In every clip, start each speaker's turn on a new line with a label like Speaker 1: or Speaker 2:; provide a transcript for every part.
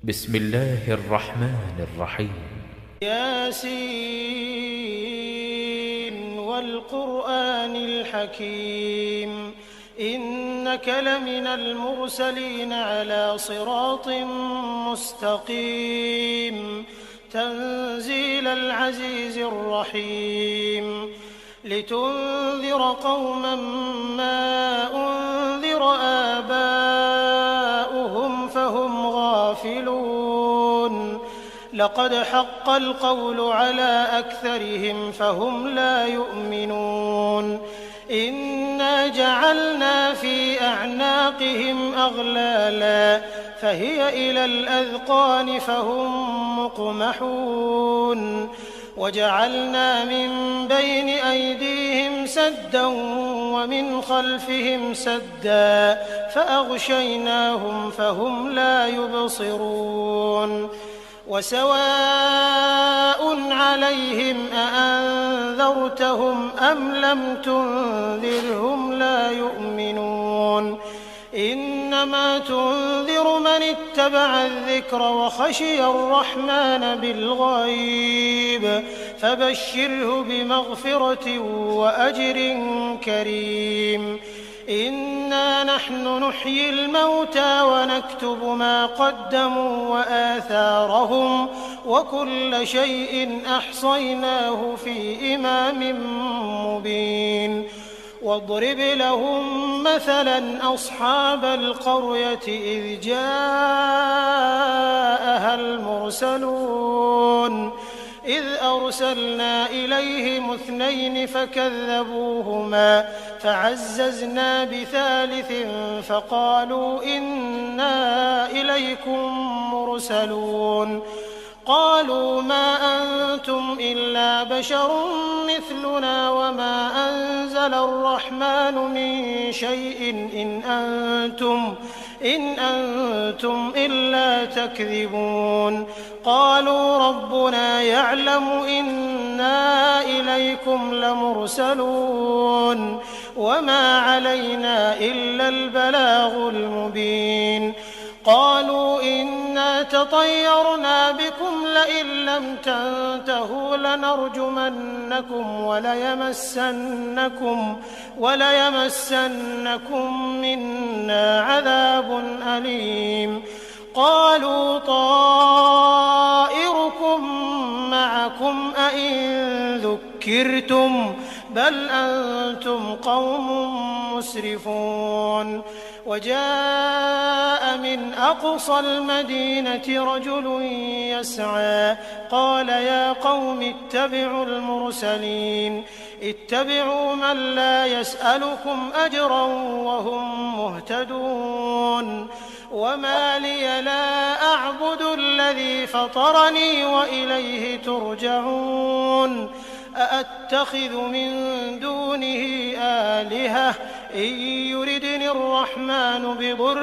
Speaker 1: بسم الله الرحمن الرحيم.
Speaker 2: ياسين والقرآن الحكيم إنك لمن المرسلين على صراط مستقيم تنزيل العزيز الرحيم لتنذر قوما ما أنذر آباؤهم فهم غافلون لقد حق القول على أكثرهم فهم لا يؤمنون إنا جعلنا في أعناقهم أغلالا فهي إلى الأذقان فهم مقمحون وجعلنا من بين أيديهم سدا ومن خلفهم سدا فأغشيناهم فهم لا يبصرون وسواء عليهم أأنذرتهم أم لم تنذرهم لا يؤمنون إنما تنذر من اتبع الذكر وخشي الرحمن بالغيب فبشره بمغفرة وأجر كريم إنا نحن نحيي الموتى ونكتب ما قدموا وآثارهم وكل شيء أحصيناه في إمام مبين واضرب لهم مثلا أصحاب القرية إذ جاءها المرسلون إذ أرسلنا إليهم 2 فكذبوهما فعززنا بثالث فقالوا إنا إليكم مرسلون قالوا ما أنتم إلا بشر مثلنا وما أنزل الرحمن من شيء إن أنتم إلا تكذبون قالوا ربنا يعلم إنا إليكم لمرسلون وما علينا إلا البلاغ المبين قالوا إنا تطيرنا بكم لئن لم تنتهوا لنرجمنكم وليمسنكم منا عذاب أليم قالوا طائركم معكم أئن ذكرتم بل أنتم قوم مسرفون وجاء من أقصى المدينة رجل يسعى قال يا قوم اتبعوا المرسلين اتبعوا من لا يسألكم أجرا وهم مهتدون وما لي لا أعبد الذي فطرني وإليه ترجعون أأتخذ من دونه آلهة إن يردني الرحمن بضر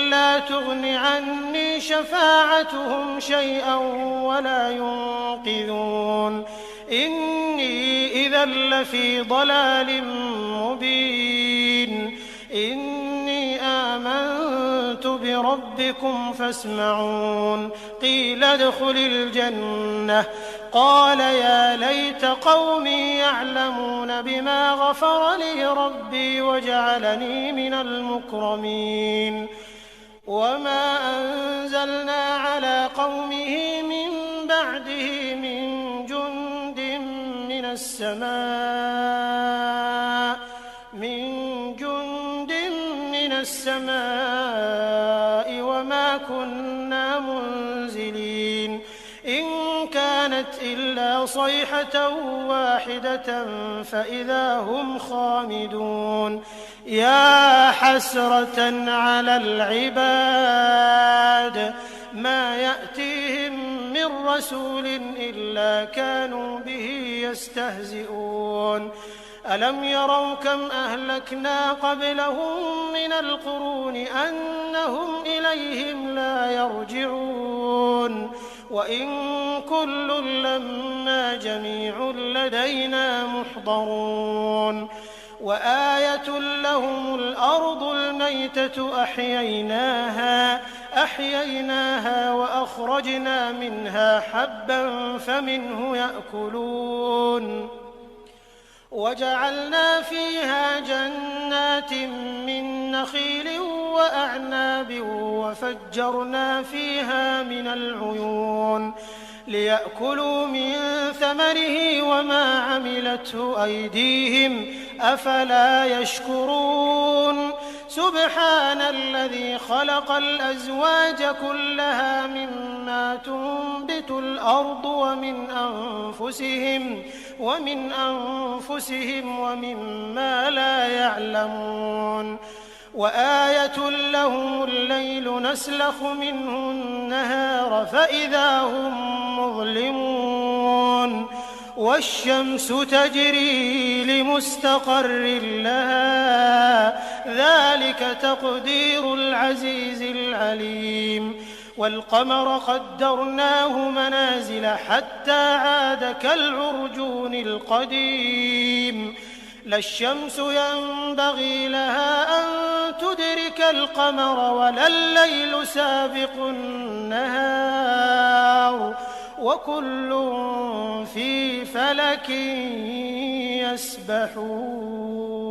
Speaker 2: لا تغن عني شفاعتهم شيئا ولا ينقذون إني إذا لفي ضلال مبين إني آمنت بربكم فاسمعون قيل ادخل الجنة قال يا ليت قومي يعلمون بما غفر لي ربي وجعلني من المكرمين وما أنزلنا على قومه من بعده من جند من السماء وما كنا منزلين إن كانت إلا صيحة واحدة فإذا هم خامدون يا حسرة على العباد ما يأتيهم من رسول إلا كانوا به يستهزئون ألم يروا كم أهلكنا قبلهم من القرون أنهم إليهم لا يرجعون وإن كل لما جميع لدينا محضرون وآية لهم الأرض الميتة أحييناها فأخرجنا منها حبا فمنه يأكلون وجعلنا فيها جنات من نخيل وأعناب وفجرنا فيها من العيون ليأكلوا من ثمره وما عملته أيديهم أفلا يشكرون سبحان الذي خلق الأزواج كلها مما تنبت الأرض ومن أنفسهم ومما لا يعلمون وآية لهم الليل نسلخ منه النهار فإذا هم مظلمون والشمس تجري لمستقر لها ذلك تقدير العزيز العليم والقمر قدرناه منازل حتى عاد كالعرجون القديم لا الشمس ينبغي لها أن تدرك القمر ولا الليل سابق النهار وكل في فلك يسبحون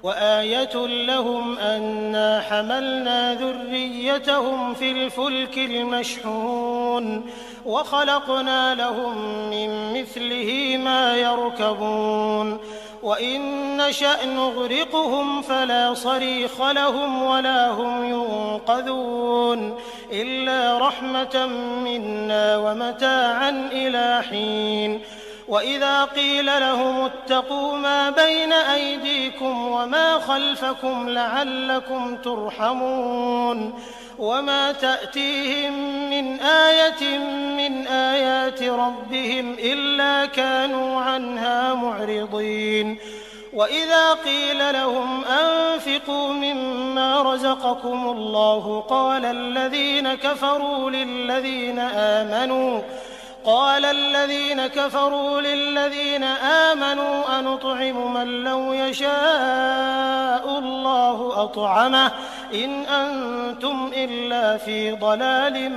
Speaker 2: وآية لهم أنا حملنا ذريتهم في الفلك المشحون وخلقنا لهم من مثله ما يركبون وإن نشأ نغرقهم فلا صريخ لهم ولا هم ينقذون إلا رحمة منا ومتاعا إلى حين وإذا قيل لهم اتقوا ما بين أيديكم وما خلفكم لعلكم ترحمون وما تأتيهم من آية من آيات ربهم إلا كانوا عنها معرضين وإذا قيل لهم أنفقوا مما رزقكم الله قال الذين كفروا للذين آمنوا أنطعم من لو يشاء الله أطعمه إن أنتم إلا في ضلال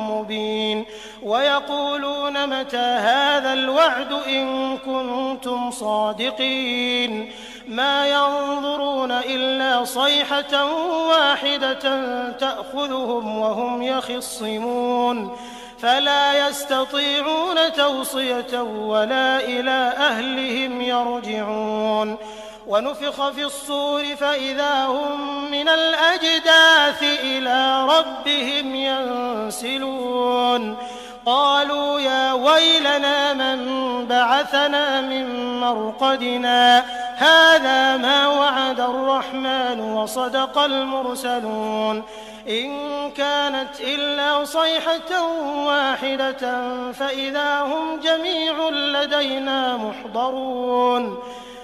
Speaker 2: مبين ويقولون متى هذا الوعد إن كنتم صادقين ما ينظرون إلا صيحة واحدة تأخذهم وهم يخصمون فلا يستطيعون توصية ولا إلى أهلهم يرجعون ونفخ في الصور فإذا هم من الأجداث إلى ربهم ينسلون قالوا يا ويلنا من بعثنا من مرقدنا هذا ما وعد الرحمن وصدق المرسلون إن كانت إلا صيحة واحدة فإذا هم جميع لدينا محضرون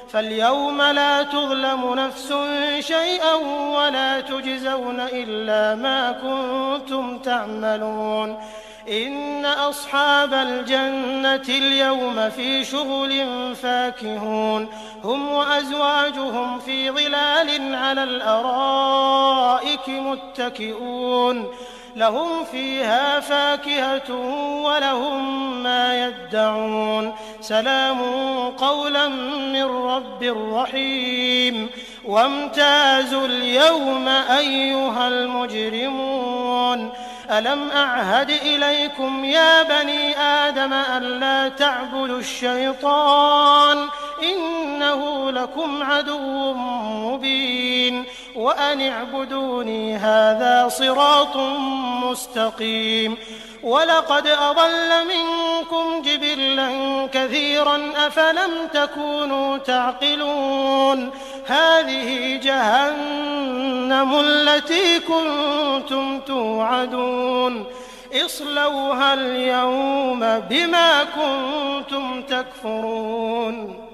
Speaker 2: فاليوم لا تظلم نفس شيئا ولا تجزون إلا ما كنتم تعملون إن أصحاب الجنة اليوم في شغل فاكهون هم وأزواجهم في ظلال على الأرائك متكئون لهم فيها فاكهة ولهم ما يدعون سلام قولا من رب رحيم وامتازوا اليوم أيها المجرمون ألم أعهد إليكم يا بني آدم ألا تعبدوا الشيطان إنه لكم عدو مبين وأن اعبدوني هذا صراط مستقيم ولقد أضل منكم جبلا كثيرا أفلم تكونوا تعقلون هذه جهنم التي كنتم توعدون اصلوها اليوم بما كنتم تكفرون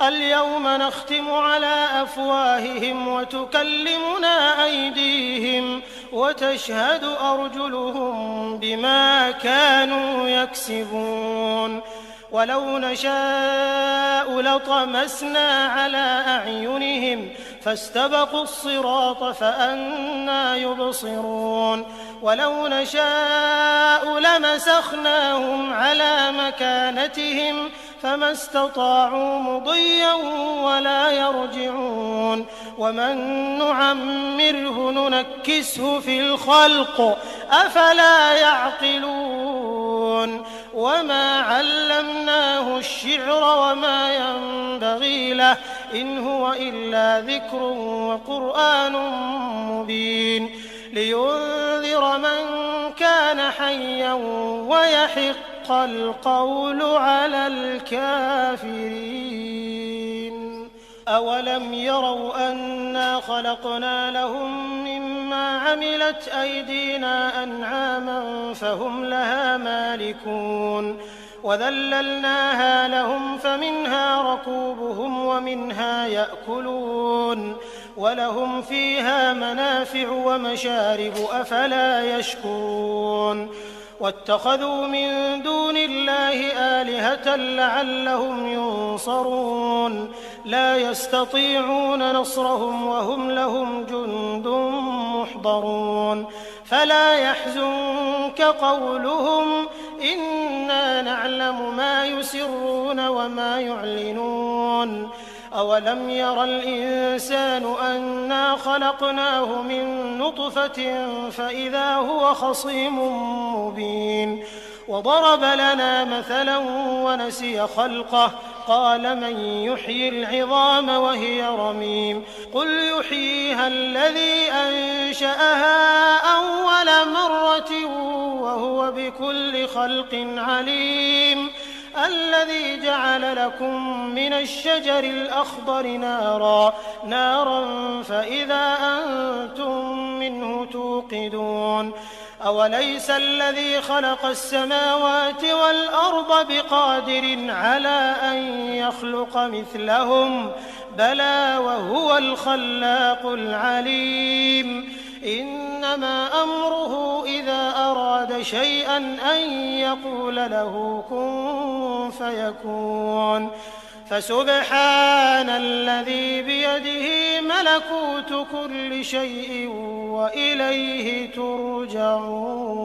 Speaker 2: اليوم نختم على أفواههم وتكلمنا أيديهم وتشهد أرجلهم بما كانوا يكسبون ولو نشاء لطمسنا على أعينهم فاستبقوا الصراط فأنى يبصرون ولو نشاء لمسخناهم على مكانتهم فما استطاعوا مضيا ولا يرجعون ومن نعمره ننكسه في الخلق أفلا يعقلون وما علمناه الشعر وما ينبغي له إن هو إلا ذكر وقرآن مبين لينذر من كان حيا ويحق القول على الكافرين أولم يروا أنا خلقنا لهم مما عملت أيدينا أنعاما فهم لها مالكون وذللناها لهم فمنها ركوبهم ومنها يأكلون ولهم فيها منافع ومشارب أفلا يشكرون واتخذوا من دون الله آلهة لعلهم ينصرون لا يستطيعون نصرهم وهم لهم جند محضرون فلا يحزنك قولهم إنا نعلم ما يسرون وما يعلنون أولم ير الإنسان أنا خلقناه من نطفة فإذا هو خصيم مبين وضرب لنا مثلا ونسي خلقه قال من يحيي العظام وهي رميم قل يحييها الذي أنشأها أول مرة وهو بكل خلق عليم الذي جعل لكم من الشجر الأخضر نارا فإذا أنتم منه توقدون أوليس الذي خلق السماوات والأرض بقادر على أن يخلق مثلهم بلى وهو الخلاق العليم إنما أمره إذا أراد شيئا أن يقول له كن فيكون فسبحان الذي بيده ملكوت كل شيء وإليه ترجعون